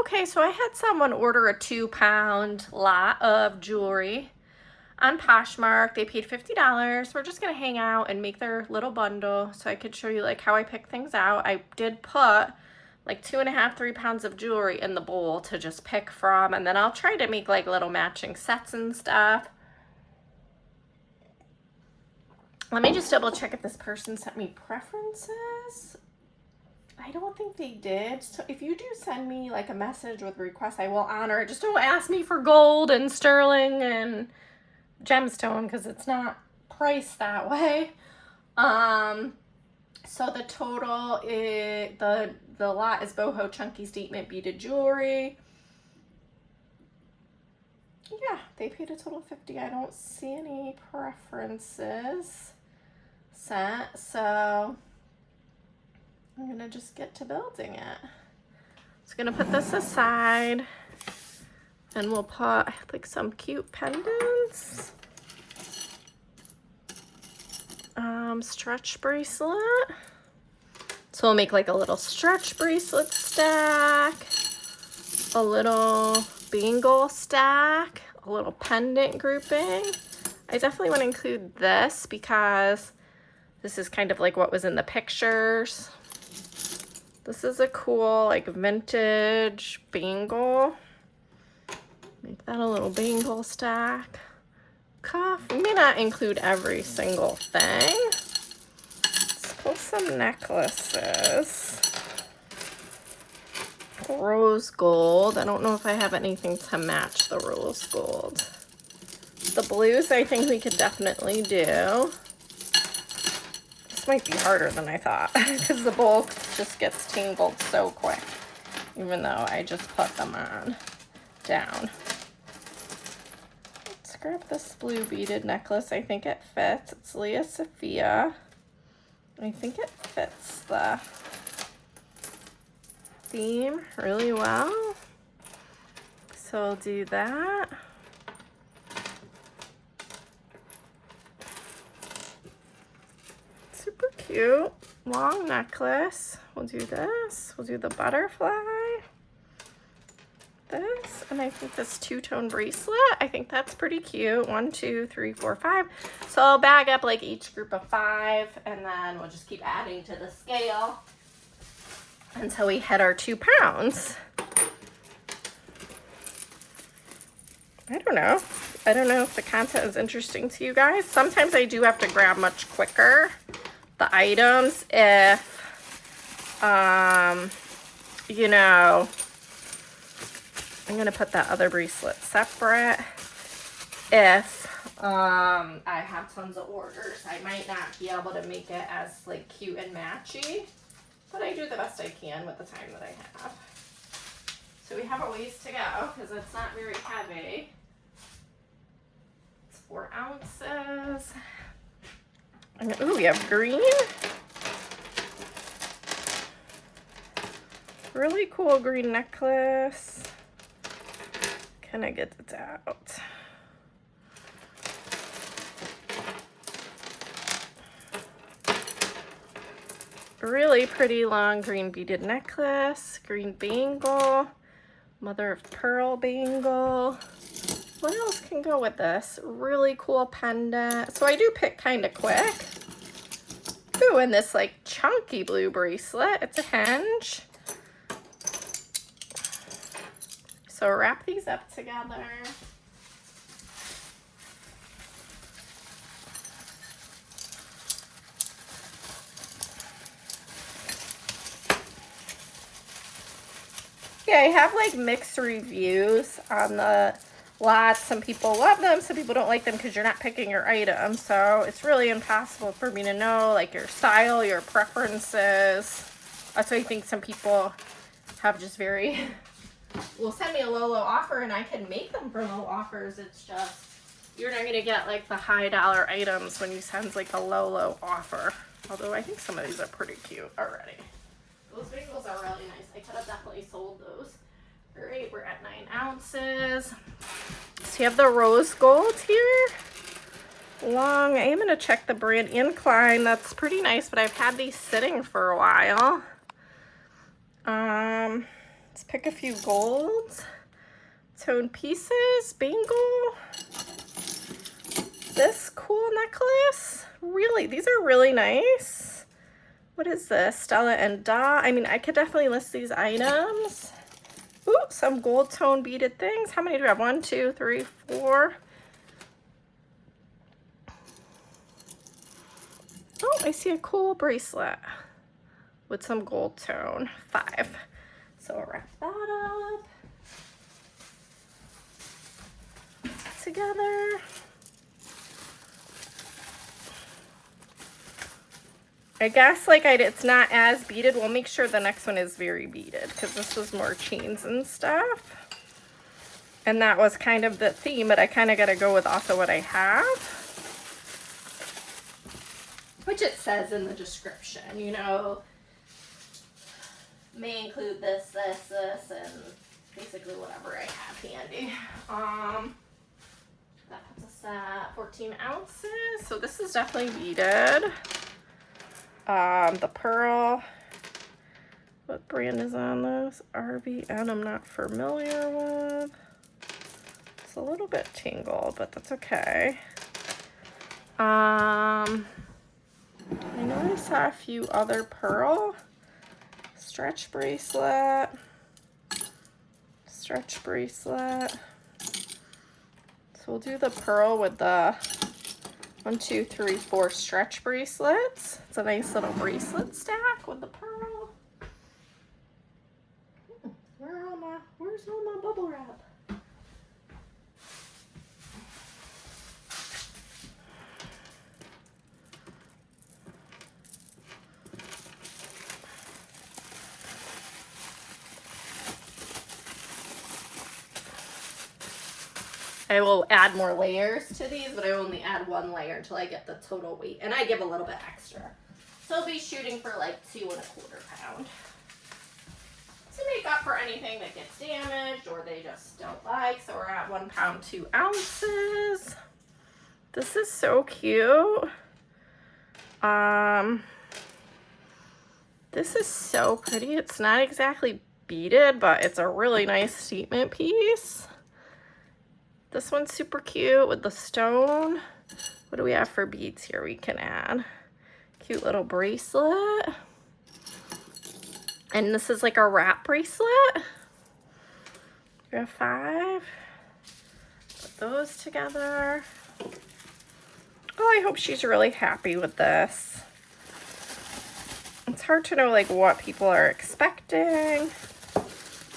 Okay, so I had someone order a 2-pound lot of jewelry on Poshmark. They paid $50. We're just gonna hang out and make their little bundle so I could show you like how I pick things out. I did put like 2.5, 3 pounds of jewelry in the bowl to just pick from, and then I'll try to make like little matching sets and stuff. Let me just double check if this person sent me preferences. I don't think they did. So if you do send me like a message with requests, I will honor it. Just don't ask me for gold and sterling and gemstone because it's not priced that way. So the total is the lot is boho chunky statement beaded jewelry. Yeah, they paid a total of $50. I don't see any preferences sent, so I'm gonna just get to building it. Just gonna put this aside, and we'll put like some cute pendants, stretch bracelet. So we'll make like a little stretch bracelet stack, a little bangle stack, a little pendant grouping. I definitely want to include this because this is kind of like what was in the pictures. This is a cool like vintage bangle. Make that a little bangle stack. Cuff. We may not include every single thing. Let's pull some necklaces. Rose gold. I don't know if I have anything to match the rose gold. The blues I think we could definitely do. This might be harder than I thought because the bowl just gets tangled so quick, even though I just put them on down. Let's grab this blue beaded necklace. I think it fits. It's Leah Sophia. I think it fits the theme really well. So I'll do that. Super cute. Long necklace. We'll do this. We'll do the butterfly. This. And I think this two-tone bracelet. I think that's pretty cute. 1, 2, 3, 4, 5. So I'll bag up like each group of 5, and then we'll just keep adding to the scale until we hit our 2 pounds. I don't know. I don't know if the content is interesting to you guys. Sometimes I do have to grab much quicker the items if, you know, I'm going to put that other bracelet separate. If I have tons of orders, I might not be able to make it as like cute and matchy, but I do the best I can with the time that I have. So we have a ways to go because it's not very heavy. It's 4 ounces. Ooh, we have green. Really cool green necklace. Can I get it out? Really pretty long green beaded necklace, green bangle, mother of pearl bangle. What else can go with this? Really cool pendant. So I do pick kind of quick. Ooh, and this like chunky blue bracelet. It's a hinge. So wrap these up together. Yeah, I have like mixed reviews on the lots. Some people love them, some people don't like them because you're not picking your item. So it's really impossible for me to know like your style, your preferences. Also, I think some people have just very, will send me a low offer and I can make them for low offers. It's just, you're not gonna get like the high dollar items when you send like a low offer. Although I think some of these are pretty cute already. Those bagels are really nice. I could have definitely sold those. All right, we're at 9 ounces. So you have the rose gold here. Long, I am gonna check the brand Incline. That's pretty nice, but I've had these sitting for a while. Let's pick a few golds. Tone pieces, bangle. This cool necklace. Really, these are really nice. What is this? Stella and Da. I mean, I could definitely list these items. Ooh, some gold tone beaded things. How many do we have? 1, 2, 3, 4. Oh, I see a cool bracelet with some gold tone. 5. So I'll wrap that up together. I guess like it's not as beaded. We'll make sure the next one is very beaded because this was more chains and stuff. And that was kind of the theme, but I kind of got to go with also what I have. Which it says in the description, you know, may include this, this, this, and basically whatever I have handy. That puts us at 14 ounces. So this is definitely beaded. The pearl, what brand is on this? RBN, I'm not familiar with. It's a little bit tangled, but that's okay. I know I saw a few other pearl. Stretch bracelet. Stretch bracelet. So we'll do the pearl with the 1, 2, 3, 4 stretch bracelets. It's a nice little bracelet stack with the pearl. Where's all my bubble wrap? I will add more layers to these, but I only add 1 layer until I get the total weight. And I give a little bit extra. So I'll be shooting for like 2 1/4 pounds. To make up for anything that gets damaged or they just don't like. So we're at 1 pound, 2 ounces. This is so cute. This is so pretty. It's not exactly beaded, but it's a really nice statement piece. This one's super cute with the stone. What do we have for beads here we can add? Cute little bracelet. And this is like a wrap bracelet. We have 5. Put those together. Oh, I hope she's really happy with this. It's hard to know like what people are expecting.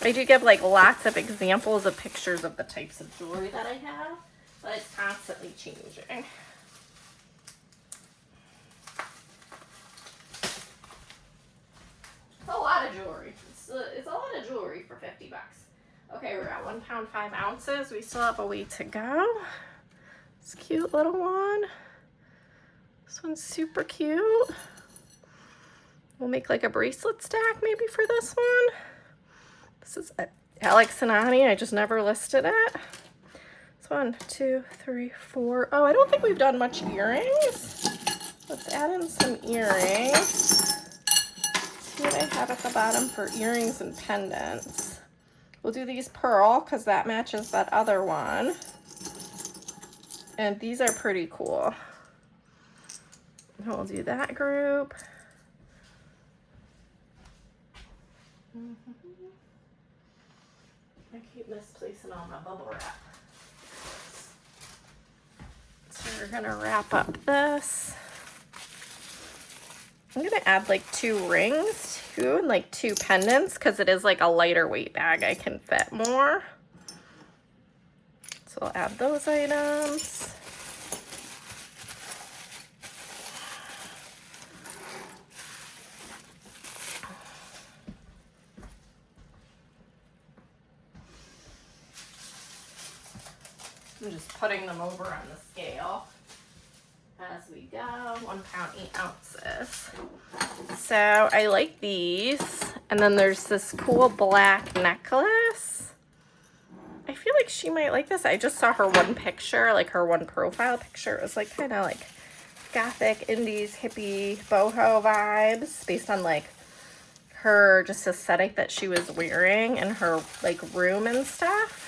I do give like lots of examples of pictures of the types of jewelry that I have, but it's constantly changing. It's a lot of jewelry. It's a lot of jewelry for 50 bucks. Okay, we're at 1 pound, 5 ounces. We still have a way to go. This cute little one. This one's super cute. We'll make like a bracelet stack maybe for this one. This is Alex and Ani. I just never listed it. It's 1, 2, 3, 4. Oh, I don't think we've done much earrings. Let's add in some earrings. See what I have at the bottom for earrings and pendants. We'll do these pearl because that matches that other one. And these are pretty cool. We'll do that group. I keep misplacing all my bubble wrap. So we're gonna wrap up this. I'm gonna add like 2 rings too and like 2 pendants because it is like a lighter weight bag. I can fit more. So I'll add those items. I'm just putting them over on the scale as we go. 1 pound, 8 ounces. So I like these. And then there's this cool black necklace. I feel like she might like this. I just saw her one picture, like her one profile picture. It was like kind of like gothic, indies, hippie, boho vibes based on like her just aesthetic that she was wearing in her like room and stuff.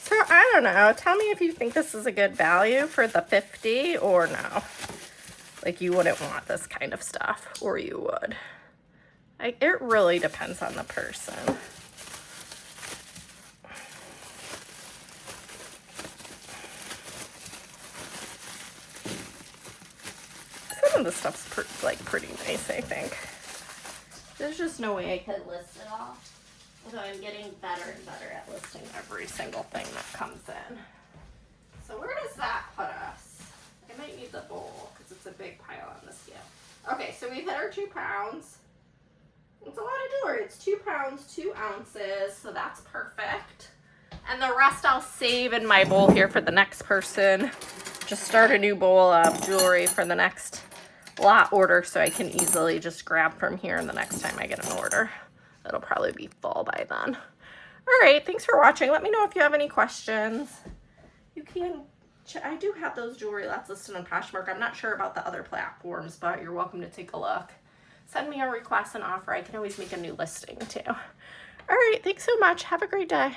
So I don't know. Tell me if you think this is a good value for the $50 or no. Like you wouldn't want this kind of stuff, or you would. It really depends on the person. Some of the stuff's pretty nice, I think. There's just no way I could list it all. Although I'm getting better and better at listing every single thing that comes in. So where does that put us? I might need the bowl because it's a big pile on the scale. Okay, so we hit our 2 pounds. It's a lot of jewelry. It's 2 pounds, 2 ounces, so that's perfect. And the rest I'll save in my bowl here for the next person. Just start a new bowl of jewelry for the next lot order so I can easily just grab from here the next time I get an order. It'll probably be full by then. All right, thanks for watching. Let me know if you have any questions. You can, I do have those jewelry lots listed on Poshmark. I'm not sure about the other platforms, but you're welcome to take a look. Send me a request and offer. I can always make a new listing too. All right, thanks so much. Have a great day.